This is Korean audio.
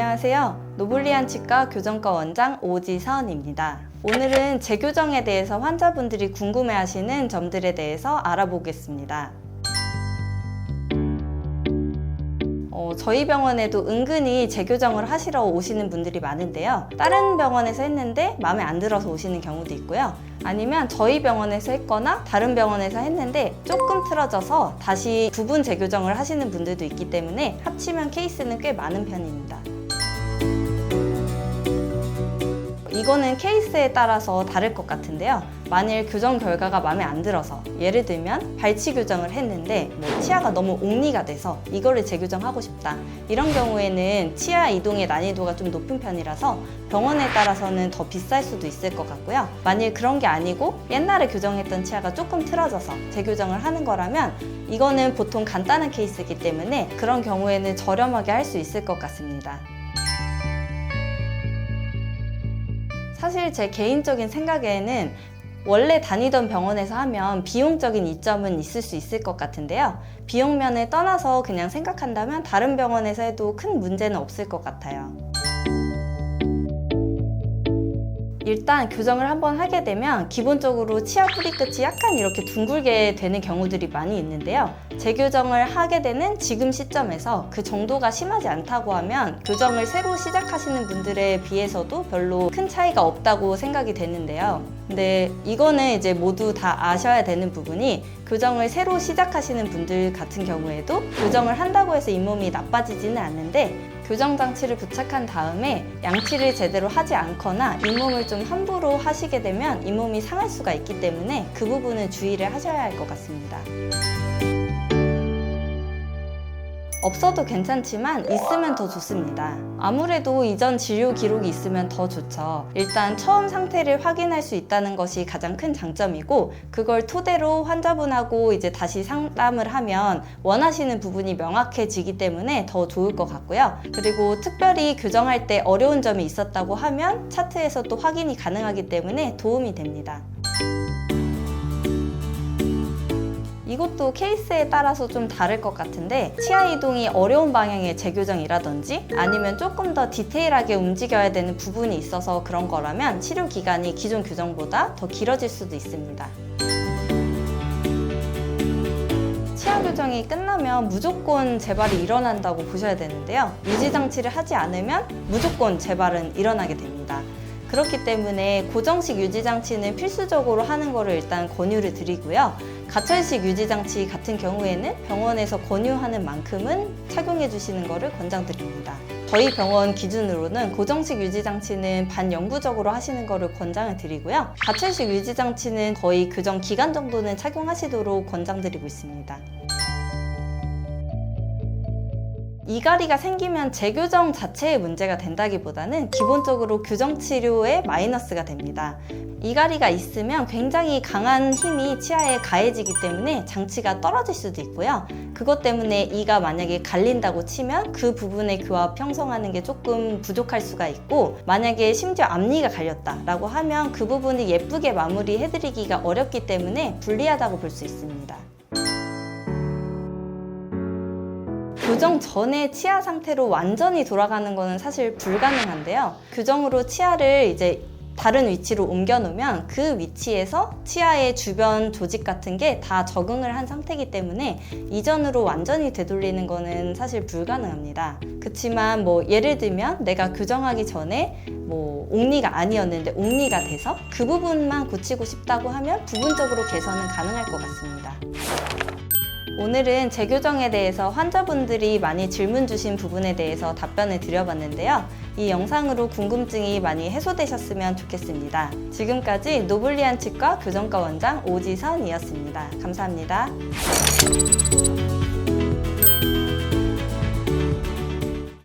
안녕하세요. 노블리안 치과 교정과 원장 오지선입니다. 오늘은 재교정에 대해서 환자분들이 궁금해하시는 점들에 대해서 알아보겠습니다. 저희 병원에도 은근히 재교정을 하시러 오시는 분들이 많은데요. 다른 병원에서 했는데 마음에 안 들어서 오시는 경우도 있고요. 아니면 저희 병원에서 했거나 다른 병원에서 했는데 조금 틀어져서 다시 부분 재교정을 하시는 분들도 있기 때문에 합치면 케이스는 꽤 많은 편입니다. 이거는 케이스에 따라서 다를 것 같은데요. 만일 교정 결과가 마음에 안 들어서 예를 들면 발치 교정을 했는데 치아가 너무 옥리가 돼서 이거를 재교정하고 싶다, 이런 경우에는 치아 이동의 난이도가 좀 높은 편이라서 병원에 따라서는 더 비쌀 수도 있을 것 같고요. 만일 그런 게 아니고 옛날에 교정했던 치아가 조금 틀어져서 재교정을 하는 거라면 이거는 보통 간단한 케이스이기 때문에 그런 경우에는 저렴하게 할 수 있을 것 같습니다. 사실 제 개인적인 생각에는 원래 다니던 병원에서 하면 비용적인 이점은 있을 수 있을 것 같은데요. 비용면을 떠나서 그냥 생각한다면 다른 병원에서 해도 큰 문제는 없을 것 같아요. 일단 교정을 한번 하게 되면 기본적으로 치아 뿌리 끝이 약간 이렇게 둥글게 되는 경우들이 많이 있는데요. 재교정을 하게 되는 지금 시점에서 그 정도가 심하지 않다고 하면 교정을 새로 시작하시는 분들에 비해서도 별로 큰 차이가 없다고 생각이 되는데요. 근데 이거는 이제 모두 다 아셔야 되는 부분이, 교정을 새로 시작하시는 분들 같은 경우에도 교정을 한다고 해서 잇몸이 나빠지지는 않는데, 교정 장치를 부착한 다음에 양치를 제대로 하지 않거나 잇몸을 좀 함부로 하시게 되면 잇몸이 상할 수가 있기 때문에 그 부분은 주의를 하셔야 할 것 같습니다. 없어도 괜찮지만 있으면 더 좋습니다. 아무래도 이전 진료 기록이 있으면 더 좋죠. 일단 처음 상태를 확인할 수 있다는 것이 가장 큰 장점이고, 그걸 토대로 환자분하고 이제 다시 상담을 하면 원하시는 부분이 명확해지기 때문에 더 좋을 것 같고요. 그리고 특별히 교정할 때 어려운 점이 있었다고 하면 차트에서 또 확인이 가능하기 때문에 도움이 됩니다. 이것도 케이스에 따라서 좀 다를 것 같은데, 치아 이동이 어려운 방향의 재교정이라든지 아니면 조금 더 디테일하게 움직여야 되는 부분이 있어서 그런 거라면 치료 기간이 기존 교정보다 더 길어질 수도 있습니다. 치아 교정이 끝나면 무조건 재발이 일어난다고 보셔야 되는데요. 유지장치를 하지 않으면 무조건 재발은 일어나게 됩니다. 그렇기 때문에 고정식 유지장치는 필수적으로 하는 거를 일단 권유를 드리고요. 가철식 유지장치 같은 경우에는 병원에서 권유하는 만큼은 착용해 주시는 거를 권장드립니다. 저희 병원 기준으로는 고정식 유지장치는 반영구적으로 하시는 거를 권장을 드리고요. 가철식 유지장치는 거의 교정 기간 정도는 착용하시도록 권장드리고 있습니다. 이갈이가 생기면 재교정 자체에 문제가 된다기보다는 기본적으로 교정 치료에 마이너스가 됩니다. 이갈이가 있으면 굉장히 강한 힘이 치아에 가해지기 때문에 장치가 떨어질 수도 있고요. 그것 때문에 이가 만약에 갈린다고 치면 그 부분의 교합 형성하는 게 조금 부족할 수가 있고, 만약에 심지어 앞니가 갈렸다라고 하면 그 부분을 예쁘게 마무리해드리기가 어렵기 때문에 불리하다고 볼 수 있습니다. 교정 전에 치아 상태로 완전히 돌아가는 것은 사실 불가능한데요. 교정으로 치아를 이제 다른 위치로 옮겨 놓으면 그 위치에서 치아의 주변 조직 같은 게 다 적응을 한 상태이기 때문에 이전으로 완전히 되돌리는 거는 사실 불가능합니다. 그렇지만 예를 들면 내가 교정하기 전에 옥리가 아니었는데 옥리가 돼서 그 부분만 고치고 싶다고 하면 부분적으로 개선은 가능할 것 같습니다. 오늘은 재교정에 대해서 환자분들이 많이 질문 주신 부분에 대해서 답변을 드려봤는데요. 이 영상으로 궁금증이 많이 해소되셨으면 좋겠습니다. 지금까지 노블리안 치과 교정과 원장 오지선이었습니다. 감사합니다.